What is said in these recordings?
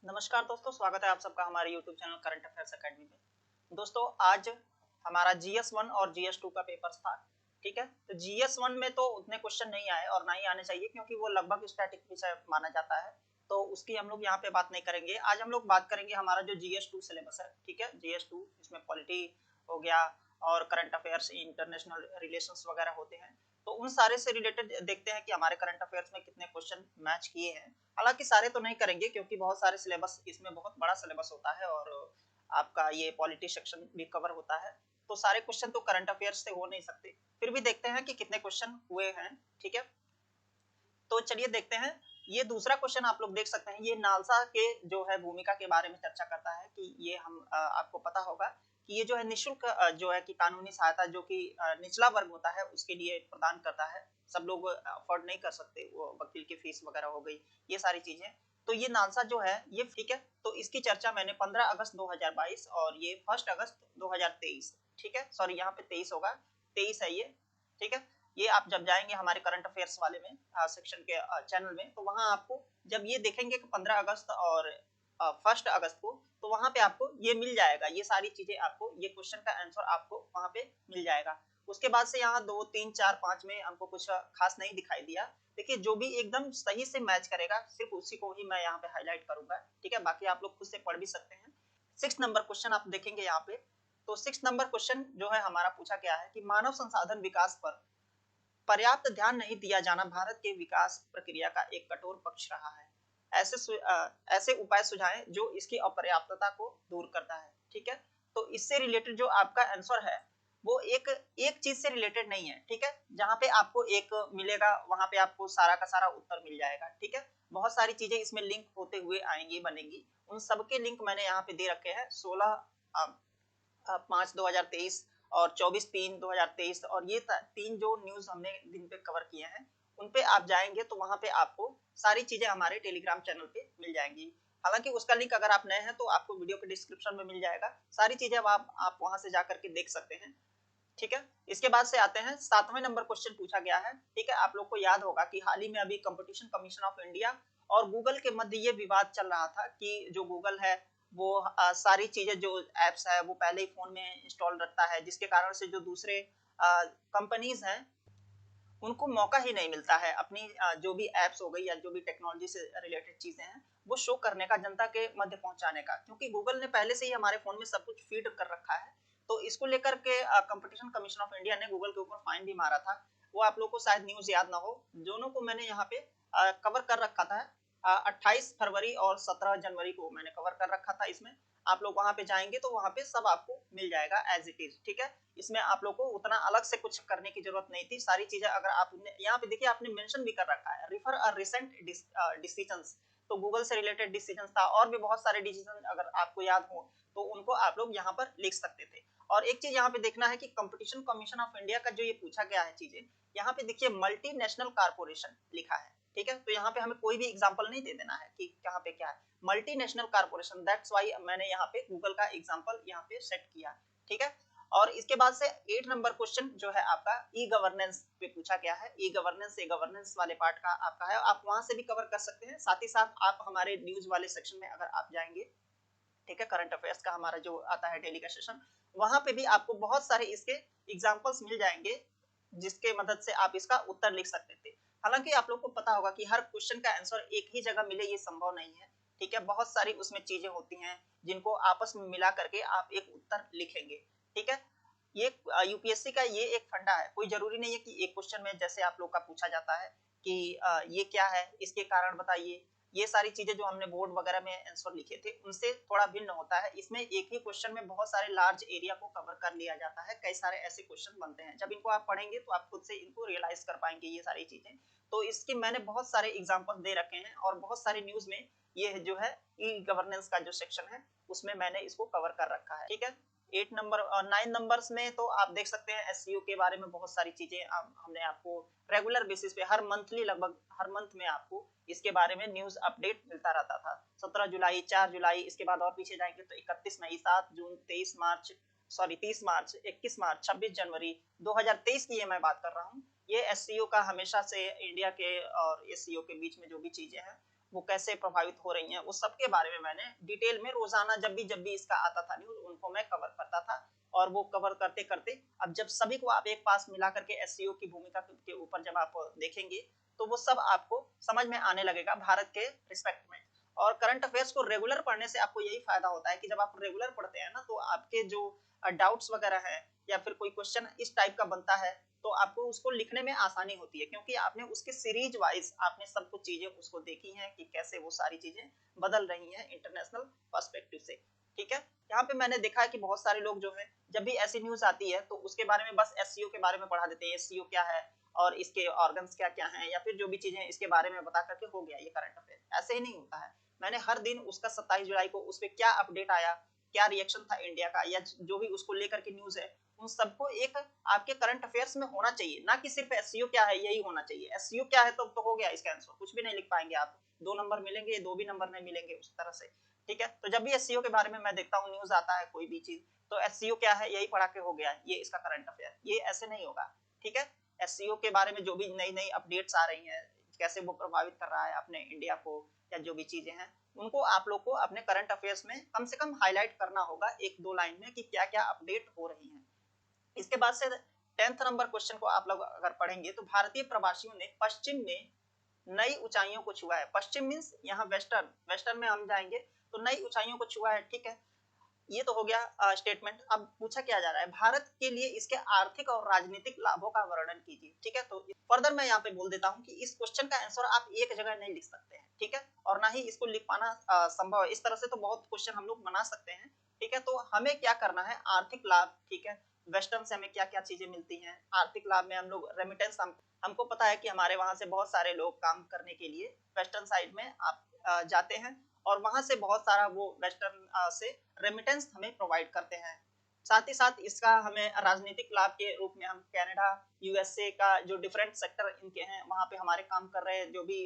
नमस्कार दोस्तों, स्वागत है आप सबका हमारे YouTube channel current affairs academy में। दोस्तों आज हमारा GS1 और GS2 का पेपर्स था। ठीक है, तो GS1 में तो उतने क्वेश्चन नहीं आए और ना ही आने चाहिए क्योंकि वो लगभग स्टैटिक विषय माना जाता है, तो उसकी हम लोग यहाँ पे बात नहीं करेंगे। आज हम लोग बात करेंगे हमारा जो GS2 सिलेबस है। ठीक है, GS2 इसमें पॉलिटी हो गया और करंट अफेयर्स, इंटरनेशनल रिलेशंस वगैरह होते हैं, तो उन सारे से रिलेटेड देखते हैं कि हमारे करंट अफेयर्स में कितने क्वेश्चन मैच किए हैं। हालांकि सारे तो नहीं करेंगे क्योंकि बहुत सारे सिलेबस, इसमें बहुत बड़ा सिलेबस होता है और आपका ये पॉलिटी सेक्शन भी कवर होता है, तो सारे क्वेश्चन तो करंट अफेयर्स से हो नहीं सकते। फिर भी देखते हैं कि कितने क्वेश्चन हुए हैं। ठीक है, तो चलिए देखते हैं। ये दूसरा क्वेश्चन आप लोग देख सकते हैं, ये नालसा के जो है भूमिका के बारे में चर्चा करता है कि ये हम आपको पता होगा कि ये जो है निःशुल्क जो है कि कानूनी सहायता जो कि निचला वर्ग होता है उसके लिए प्रदान करता है। सब लोग अफोर्ड नहीं कर सकते, वो वकील की फीस वगैरह हो गई, ये सारी चीजें। तो ये नालसा जो है ये ठीक है, तो इसकी चर्चा मैंने 15 अगस्त 2022 और ये 1 अगस्त 2023, ठीक है, सॉरी यहाँ पे 23 होगा, 23 है ये। ठीक है, ये आप जब जाएंगे हमारे करंट अफेयर्स वाले में सेक्शन के चैनल में, तो वहां आपको जब ये देखेंगे कि 15 अगस्त और 1 अगस्त को, तो वहां पे आपको ये मिल जाएगा, ये सारी चीजें आपको, ये क्वेश्चन का आंसर आपको वहां पे मिल जाएगा। उसके बाद से यहाँ 2, 3, 4, 5 में हमको कुछ खास नहीं दिखाई दिया। देखिए जो भी एकदम सही से मैच करेगा सिर्फ उसी को ही मैं यहाँ पे हाईलाइट करूंगा। ठीक है, बाकी आप लोग खुद से पढ़ भी सकते हैं। 6 नंबर क्वेश्चन आप देखेंगे यहाँ पे, तो 6 नंबर क्वेश्चन जो है हमारा पूछा गया है कि मानव संसाधन विकास पर पर्याप्त ध्यान नहीं दिया जाना भारत के विकास प्रक्रिया का एक कठोर पक्ष रहा है। ऐसे उपाय सुझाएं जो इसकी अपर्याप्तता को दूर करता है। ठीक है, तो इससे रिलेटेड जो आपका आंसर है वो एक एक चीज से रिलेटेड नहीं है। ठीक है, जहां पे आपको एक मिलेगा वहां पे आपको सारा का सारा उत्तर मिल जाएगा। ठीक है, बहुत सारी चीजें इसमें लिंक होते हुए आएंगी, बनेंगी, उन सबके लिंक मैंने यहाँ पे दे रखे हैं। 16/5/2023 और 24/3/2023, और ये तीन जो न्यूज हमने दिन पे कवर किए हैं, उन पे आप जाएंगे तो वहां पे आपको सारी चीजें हमारे टेलीग्राम चैनल पे मिल जाएंगी। हालांकि उसका लिंक अगर आप नए हैं तो आपको वीडियो के डिस्क्रिप्शन में मिल जाएगा, सारी चीजें अब आप वहां से जाकर के देख सकते हैं। ठीक है, इसके बाद से आते हैं 7वें नंबर क्वेश्चन पूछा गया है। ठीक है, आप लोग को याद होगा कि हाल ही में अभी कंपटीशन कमीशन ऑफ इंडिया और गूगल के मध्य ये विवाद चल रहा था कि जो गूगल है वो सारी चीजें जो एप्स है वो पहले ही फोन में इंस्टॉल रखता है, जिसके कारण से जो दूसरे कंपनीज हैं उनको मौका ही नहीं मिलता है अपनी जो भी एप्स हो गई या जो भी टेक्नोलॉजी से रिलेटेड चीजें हैं वो शो करने का, जनता के मध्य पहुंचाने का, क्योंकि गूगल ने पहले से ही हमारे फोन में सब कुछ फीड कर रखा है। तो इसको लेकर के कंपटीशन कमीशन ऑफ इंडिया ने गूगल के ऊपर फाइन भी मारा था। वो आप लोग को शायद न्यूज याद ना हो, दोनों को मैंने यहाँ पे कवर कर रखा था। 28 फरवरी और 17 जनवरी को मैंने कवर कर रखा था इसमें। आप लोग वहां पे जाएंगे तो वहां पे सब आपको मिल जाएगा एज इट इज। ठीक है, इसमें आप लोग को उतना अलग से कुछ करने की जरूरत नहीं थी, सारी चीजें अगर आपने यहाँ पे देखिए आपने मेंशन भी कर रखा है, रिफर अ रिसेंट डिसीजंस, तो गूगल से रिलेटेड डिसीजन था और भी बहुत सारे डिसीजन अगर आपको याद हो तो उनको आप लोग यहाँ पर लिख सकते थे। और एक चीज यहाँ पे देखना है कि कंपटीशन कमीशन ऑफ इंडिया का जो ये पूछा गया है चीजें, यहाँ पे देखिए मल्टीनेशनल कारपोरेशन लिखा है। ठीक है, तो यहाँ पे हमें कोई भी एग्जांपल नहीं दे देना है कि कहाँ पे क्या है, मल्टीनेशनल कारपोरेशन, दैट्स व्हाई मैंने यहाँ पे गूगल का एग्जांपल यहाँ पे सेट किया। ठीक है, और इसके बाद से 8 नंबर क्वेश्चन जो है आपका ई गवर्नेंस पे पूछा गया है। ई गवर्नेंस से गवर्नेंस वाले पार्ट का आपका है, आप वहां से भी कवर कर सकते हैं, साथ ही साथ आप हमारे न्यूज वाले सेक्शन में अगर आप जाएंगे, ठीक है, करंट अफेयर्स का हमारा जो आता है डेली का सेशन, वहां पे भी आपको बहुत सारे इसके एग्जांपल्स मिल जाएंगे जिसके मदद से आप इसका उत्तर लिख सकते थे। हालांकि आप लोग को पता होगा कि हर क्वेश्चन का आंसर एक ही जगह मिले ये संभव नहीं है। ठीक है, बहुत सारी उसमें चीजें होती हैं जिनको आपस में मिला करके आप एक उत्तर लिखेंगे। ठीक है, ये यूपीएससी का ये एक फंडा है, कोई जरूरी नहीं है कि एक क्वेश्चन में जैसे आप लोग का पूछा जाता है कि ये क्या है, इसके कारण बताइए, ये सारी चीजें जो हमने बोर्ड वगैरह में आंसर लिखे थे उनसे थोड़ा भिन्न होता है। इसमें एक ही क्वेश्चन में बहुत सारे लार्ज एरिया को कवर कर लिया जाता है, कई सारे ऐसे क्वेश्चन बनते हैं, जब इनको आप पढ़ेंगे तो आप खुद से इनको रियलाइज कर पाएंगे ये सारी चीजें। तो इसके मैंने बहुत सारे एग्जाम्पल दे रखे हैं और बहुत सारी न्यूज में ये जो है ई गवर्नेंस का जो सेक्शन है उसमें मैंने इसको कवर कर रखा है। ठीक है, 8 नंबर और 9 नंबर्स में तो आप देख सकते हैं एससीओ के बारे में बहुत सारी चीजें हमने आपको रेगुलर बेसिस पे हर मंथली, लगभग हर मंथ में आपको इसके बारे में न्यूज अपडेट मिलता रहता था। 17 जुलाई, 4 जुलाई, इसके बाद और पीछे जाएंगे तो 31 मई, 7 जून, 23 मार्च, सॉरी 30 मार्च, 21 मार्च, 26 जनवरी 2023 की ये मैं बात कर रहा हूँ। ये एससीओ का हमेशा से इंडिया के और एससीओ के बीच में जो भी चीजें हैं वो कैसे प्रभावित हो रही हैं, उस सब के बारे में मैंने डिटेल में रोजाना जब भी इसका आता था न्यूज, उनको मैं कवर करता था। और वो कवर करते करते अब जब सभी को आप एक पास मिला करके एसईओ की भूमिका के ऊपर जब आप देखेंगे तो वो सब आपको समझ में आने लगेगा भारत के रिस्पेक्ट में। और करंट अफेयर्स को रेगुलर पढ़ने से आपको यही फायदा होता है कि जब आप रेगुलर पढ़ते हैं ना, तो आपके जो डाउट्स वगैरह हैं या फिर कोई क्वेश्चन इस टाइप का बनता है तो आपको उसको लिखने में आसानी होती है, क्योंकि आपने उसके सीरीज वाइज आपने सब कुछ चीजें उसको देखी हैं कि कैसे वो सारी चीजें बदल रही हैं इंटरनेशनल पर्सपेक्टिव से। ठीक है, यहाँ पे मैंने देखा है कि बहुत सारे लोग जो है जब भी ऐसी न्यूज आती है तो उसके बारे में बस एसईओ के बारे में पढ़ा देते हैं, एसईओ क्या है और इसके ऑर्गन्स क्या क्या हैं, या फिर जो भी चीजें इसके बारे में बता करके हो गया ये करंट अफेयर। ऐसे ही नहीं होता है। मैंने हर दिन उसका 27 जुलाई को उस पर क्या अपडेट आया, क्या रिएक्शन था इंडिया का, या जो भी उसको लेकर के न्यूज है, उन सबको एक आपके करंट अफेयर्स में होना चाहिए, ना कि सिर्फ एसईओ क्या है यही होना चाहिए। एसईओ क्या है तो हो गया इसका आंसर, कुछ भी नहीं लिख पाएंगे आप, 2 नंबर मिलेंगे, 2 भी नंबर नहीं मिलेंगे उस तरह से। ठीक है, तो जब भी एसईओ के बारे में मैं देखता हूँ न्यूज आता है कोई भी चीज, तो एसईओ क्या है यही पढ़ा के हो गया ये इसका करंट अफेयर, ये ऐसे नहीं होगा। ठीक है, एसईओ के बारे में जो भी नई नई अपडेट्स आ रही हैं, कैसे वो प्रभावित कर रहा है अपने इंडिया को, या जो भी चीजें हैं उनको आप लोग को अपने करंट अफेयर्स में कम से कम हाईलाइट करना होगा 1-2 लाइन में कि क्या क्या अपडेट हो रही है। इसके बाद से 10th नंबर क्वेश्चन को आप लोग अगर पढ़ेंगे तो भारतीय प्रवासियों ने पश्चिम में नई ऊंचाइयों को छुआ है। पश्चिम मींस यहाँ वेस्टर्न, वेस्टर्न में हम जाएंगे तो नई ऊंचाइयों को छुआ है। ठीक है, ये तो हो गया स्टेटमेंट। अब पूछा क्या जा रहा है, भारत के लिए इसके आर्थिक और राजनीतिक लाभों का वर्णन कीजिए। ठीक है, तो फर्दर मैं यहाँ पे बोल देता हूँ कि इस क्वेश्चन का आंसर आप एक जगह नहीं लिख सकते हैं। ठीक है, और ना ही इसको लिख पाना संभव है। इस तरह से तो बहुत क्वेश्चन हम लोग बना सकते हैं। ठीक है, तो हमें क्या करना है, आर्थिक लाभ। ठीक है, वेस्टर्न से हमें क्या क्या चीजें मिलती हैं, आर्थिक लाभ में हम लोग रेमिटेंस, हमको पता है कि हमारे वहां से बहुत सारे लोग काम करने के लिए वेस्टर्न साइड में आप जाते हैं और वहां से बहुत सारा वो वेस्टर्न से रेमिटेंस हमें प्रोवाइड करते हैं। साथ ही साथ इसका हमें राजनीतिक लाभ के रूप में हम कनाडा, यूएसए का जो डिफरेंट सेक्टर इनके हैं वहां पे हमारे काम कर रहे जो भी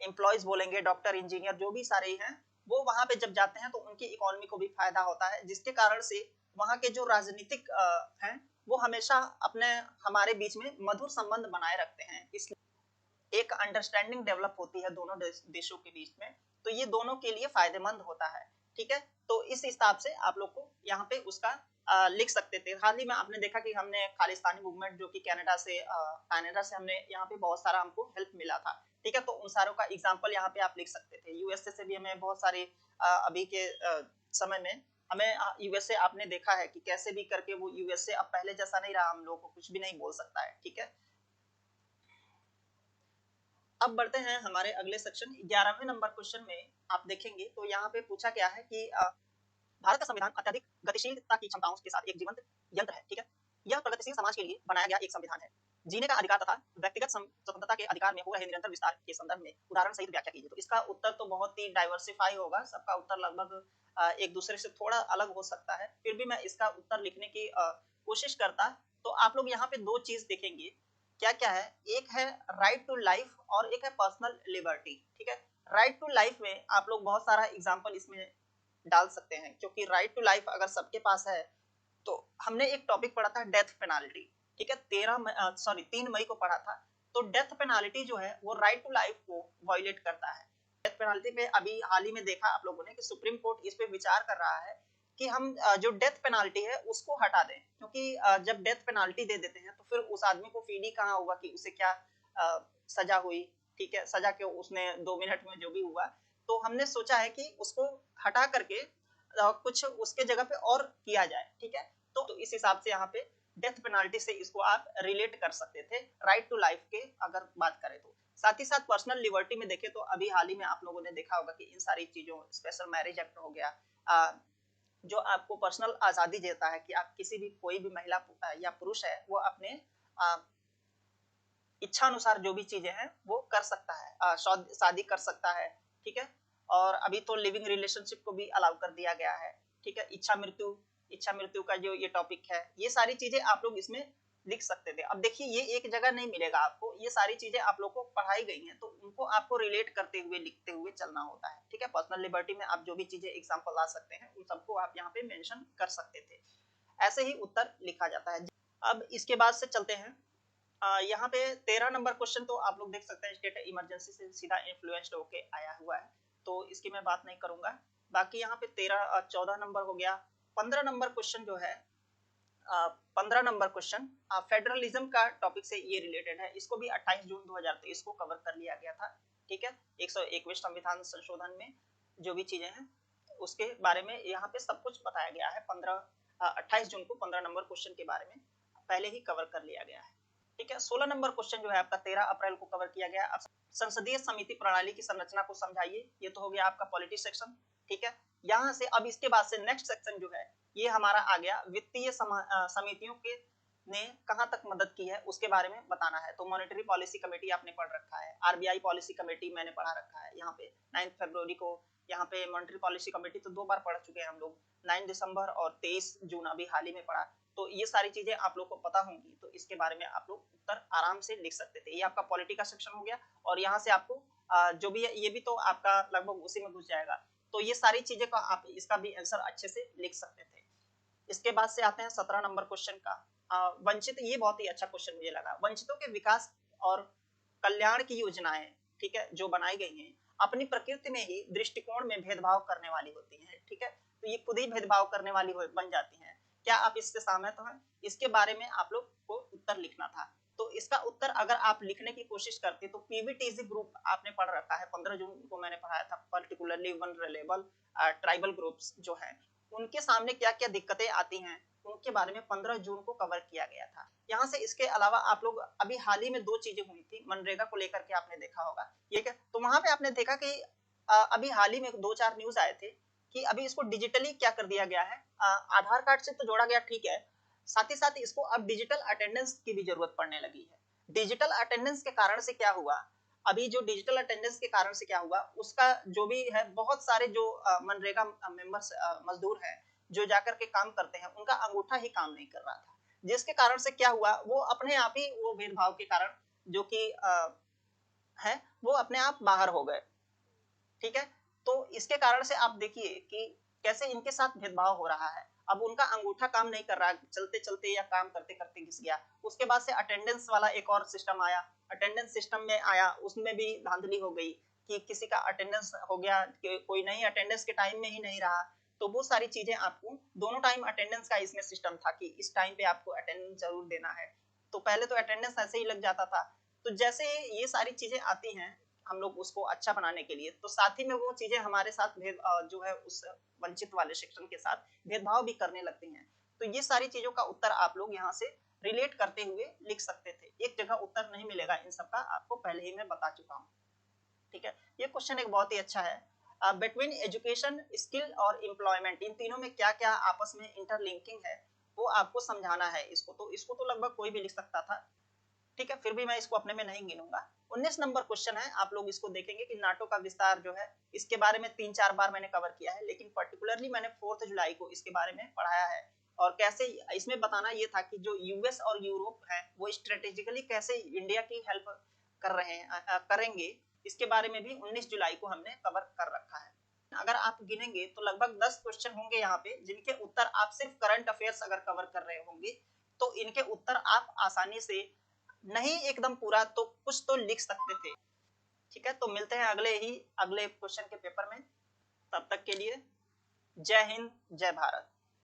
एम्प्लॉयज बोलेंगे, डॉक्टर, इंजीनियर, जो भी सारे हैं, वो वहां पे जब जाते हैं तो उनकी इकोनॉमी को भी फायदा होता है, जिसके कारण से वहां के जो राजनीतिक हैं वो हमेशा अपने हमारे बीच में मधुर संबंध बनाए रखते हैं। इसलिए एक अंडरस्टैंडिंग डेवलप होती है दोनों देशों के बीच में, तो ये दोनों के लिए फायदेमंद होता है। ठीक है, तो इस हिसाब से आप लोग को यहाँ पे उसका लिख सकते थे। हाल ही में आपने देखा कि हमने खालिस्तानी मूवमेंट जो कि कनाडा से हमने यहाँ पे बहुत सारा हमको हेल्प मिला था। ठीक है, तो उन सारों का एग्जाम्पल यहाँ पे आप लिख सकते थे। यूएसए से भी हमें बहुत सारे अभी के समय में हमें यूएसए आपने देखा है कि कैसे भी करके वो यूएसए अब पहले जैसा नहीं रहा, हम लोग को कुछ भी नहीं बोल सकता है। ठीक है, अब बढ़ते हैं हमारे अगले सेक्शन 11वें नंबर क्वेश्चन में। आप देखेंगे तो यहाँ पे पूछा गया है कि भारत का संविधान अत्यधिक गतिशीलता की क्षमताओं के साथ एक जीवंत यंत्र है। ठीक है, यह प्रगतिशील समाज के लिए बनाया गया एक संविधान है। जीने का अधिकार तथा व्यक्तिगत स्वतंत्रता के अधिकार में हो रहे निरंतर विस्तार के संदर्भ में उदाहरण सहित व्याख्या कीजिए। तो इसका उत्तर तो बहुत ही डाइवर्सिफाई होगा, सबका उत्तर लगभग एक दूसरे से थोड़ा अलग हो सकता है, फिर भी मैं इसका उत्तर लिखने की कोशिश करता। तो आप लोग यहाँ पे दो चीज देखेंगे, क्या क्या है, एक है राइट टू लाइफ और एक है पर्सनल लिबर्टी। ठीक है, राइट टू लाइफ में आप लोग बहुत सारा एग्जांपल इसमें डाल सकते हैं, क्योंकि राइट टू लाइफ अगर सबके पास है तो हमने एक टॉपिक पढ़ा था डेथ पेनाल्टी। ठीक है, 3 मई को पढ़ा था। तो डेथ पेनाल्टी जो है वो राइट टू लाइफ को वायलेट करता है। डेथ पेनाल्टी पे अभी हाल ही में देखा आप लोगों ने कि सुप्रीम कोर्ट इस पे विचार कर रहा है कि हम जो डेथ पेनाल्टी है उसको हटा दें, क्योंकि जब डेथ पेनाल्टी दे देते हैं तो फिर उस आदमी को फील ही कहाँ होगा कि उसे क्या सजा हुई। ठीक है, सजा के उसने 2 मिनट में जो भी हुआ, तो हमने सोचा है कि उसको हटा करके कुछ उसके जगह पे और किया जाए। ठीक है, तो इस हिसाब से यहाँ पे डेथ पेनाल्टी से इसको आप रिलेट कर सकते थे राइट टू लाइफ के अगर बात करें तो। साथ ही साथ पर्सनल लिबर्टी में देखें तो अभी हाल ही में आप लोगों ने देखा होगा कि इन सारी चीजों, स्पेशल मैरिज एक्ट हो गया, जो आपको पर्सनल आजादी देता है कि आप किसी भी कोई भी महिला या पुरुष है वो अपने इच्छा अनुसार जो भी चीजें हैं वो कर सकता है, शादी कर सकता है। ठीक है, और अभी तो लिविंग रिलेशनशिप को भी अलाउ कर दिया गया है। ठीक है, इच्छा मृत्यु का जो ये टॉपिक है, ये सारी चीजें आप लोग इसमें लिख सकते थे। अब देखिए ये एक जगह नहीं मिलेगा आपको, ये सारी चीजें आप लोग को पढ़ाई गई हैं तो उनको आपको रिलेट करते हुए लिखते हुए चलना होता है। ठीक है, पर्सनल लिबर्टी में आप जो भी चीजें एग्जाम्पल ला सकते हैं उन सबको आप यहाँ पे मेंशन कर सकते थे। ऐसे ही उत्तर लिखा जाता है। अब इसके बाद से चलते हैं यहाँ पे 13 नंबर क्वेश्चन तो आप लोग देख सकते हैं, स्टेट इमरजेंसी से सीधा इन्फ्लुएंस्ड होके आया हुआ है, तो इसकी मैं बात नहीं करूंगा। बाकी यहाँ पे 14 नंबर हो गया। 15 नंबर क्वेश्चन जो है, 15 नंबर क्वेश्चन फेडरलिज्म का टॉपिक से ये रिलेटेड है। इसको भी 28 जून 2023 को कवर कर लिया गया था। ठीक है, 121 संविधान संशोधन में जो भी चीजें हैं उसके बारे में यहाँ पे सब कुछ बताया गया है। 28 जून को 15 नंबर क्वेश्चन के बारे में पहले ही कवर कर लिया गया है। ठीक है, 16 नंबर क्वेश्चन जो है आपका 13 अप्रैल को कवर किया गया। अब संसदीय समिति प्रणाली की संरचना को समझाइए, ये तो हो गया आपका पॉलिटी सेक्शन। ठीक है, यहाँ से अब इसके बाद से नेक्स्ट सेक्शन जो है ये हमारा आ गया वित्तीय समितियों के ने कहां तक मदद की है उसके बारे में बताना है। तो मॉनेटरी पॉलिसी कमेटी आपने पढ़ रखा है, आरबीआई पॉलिसी कमेटी मैंने पढ़ा रखा है। यहाँ पे 9 फरवरी को यहाँ पे मॉनेटरी पॉलिसी कमेटी तो 2 बार पढ़ चुके हैं हम लोग, 9 दिसंबर और 23 जून अभी हाल ही में पढ़ा। तो ये सारी चीजें आप लोग को पता होंगी, तो इसके बारे में आप लोग उत्तर आराम से लिख सकते थे। ये आपका पॉलिटी का सेक्शन हो गया, और यहाँ से आपको जो भी है ये भी तो आपका लगभग उसी में घुस जाएगा। तो ये सारी चीजें का आप इसका भी आंसर अच्छे से लिख सकते थे। इसके बाद से आते हैं 17 नंबर क्वेश्चन का, वंचित। ये बहुत ही अच्छा क्वेश्चन मुझे लगा। वंचितों के विकास और कल्याण की योजनाएं, ठीक है, जो बनाई गई हैं अपनी प्रकृति में ही दृष्टिकोण में भेदभाव करने वाली होती हैं। ठीक है, तो ये खुद ही भेदभाव करने वाली बन जाती हैं। क्या आप इससे सहमत हैं? इसके बारे में आप लोग को उत्तर लिखना था। तो इसका उत्तर अगर आप लिखने की कोशिश करते तो पीवीटीजी ग्रुप आपने पढ़ रखा है, 15 जून को मैंने पढ़ाया था। पर्टिकुलरली वनरेबल ट्राइबल ग्रुप्स जो हैं उनके सामने क्या क्या दिक्कतें आती हैं उनके बारे में 15 जून को कवर किया गया था। यहाँ से इसके अलावा आप लोग अभी हाल ही में 2 चीजें हुई थी मनरेगा को लेकर के, आपने देखा होगा ये क्या, तो वहां पे आपने देखा कि अभी हाल ही में 2-4 न्यूज आए थे कि अभी इसको डिजिटली क्या कर दिया गया है। आधार कार्ड से तो जोड़ा गया, ठीक है, साथ ही साथ इसको अब डिजिटल अटेंडेंस की भी जरूरत पड़ने लगी है। डिजिटल अटेंडेंस के कारण से क्या हुआ, अभी जो डिजिटल अटेंडेंस के कारण से क्या हुआ, उसका जो भी है बहुत सारे जो मनरेगा मेंबर्स मजदूर हैं जो जाकर के काम करते हैं उनका अंगूठा ही काम नहीं कर रहा था, जिसके कारण से क्या हुआ, वो अपने आप ही वो भेदभाव के कारण जो कि है वो अपने आप बाहर हो गए। ठीक है, तो इसके कारण से आप देखिए कि कैसे इनके साथ भेदभाव हो रहा है। अब उनका अंगूठा काम नहीं कर रहा, चलते चलते या काम करते करते घिस गया। उसके बाद से अटेंडेंस वाला एक और सिस्टम आया, अटेंडेंस सिस्टम में आया, उसमें भी धांधली हो गई कि किसी का अटेंडेंस हो गया, कोई नहीं अटेंडेंस के टाइम में ही नहीं रहा। तो वो सारी चीजें आपको दोनों टाइम अटेंडेंस का इसमें सिस्टम था कि इस टाइम पे आपको अटेंडेंस जरूर देना है। तो पहले तो अटेंडेंस ऐसे ही लग जाता था। तो जैसे ये सारी चीजें आती हैं हम लोग उसको अच्छा बनाने के लिए, तो साथ ही में वो चीजें हमारे साथ जो है उस वंचित वाले सेक्शन के साथ भेदभाव भी करने लगती हैं। तो ये सारी चीजों का उत्तर आप लोग यहाँ से रिलेट करते हुए लिख सकते थे। एक जगह उत्तर नहीं मिलेगा इन सबका, आपको पहले ही मैं बता चुका हूँ। ठीक है, ये क्वेश्चन एक बहुत ही अच्छा है। बिटवीन एजुकेशन, स्किल और एम्प्लॉयमेंट, इन तीनों में क्या क्या आपस में इंटरलिंकिंग है वो आपको समझाना है। इसको तो लगभग कोई भी लिख सकता था। ठीक है, फिर भी मैं इसको अपने में नहीं गिनूंगा। 19 नंबर क्वेश्चन है, आप लोग इसको देखेंगे कि नाटो का विस्तार जो है इसके बारे में 3-4 बार मैंने कवर किया है, लेकिन पर्टिकुलरली मैंने 4 जुलाई को इसके बारे में पढ़ाया है। और कैसे इसमें बताना ये था कि जो यूएस और यूरोप है वो स्ट्रेटेजिकली कैसे इंडिया की हेल्प कर रहे हैं, करेंगे, इसके बारे में भी 19 जुलाई को हमने कवर कर रखा है। अगर आप गिनेंगे तो लगभग 10 क्वेश्चन होंगे यहाँ पे जिनके उत्तर आप सिर्फ करंट अफेयर्स अगर कवर कर रहे होंगे तो इनके उत्तर आप आसानी से, नहीं एकदम पूरा तो कुछ तो लिख सकते थे। ठीक है, तो मिलते हैं अगले क्वेश्चन के पेपर में। तब तक के लिए जय हिंद, जय भारत।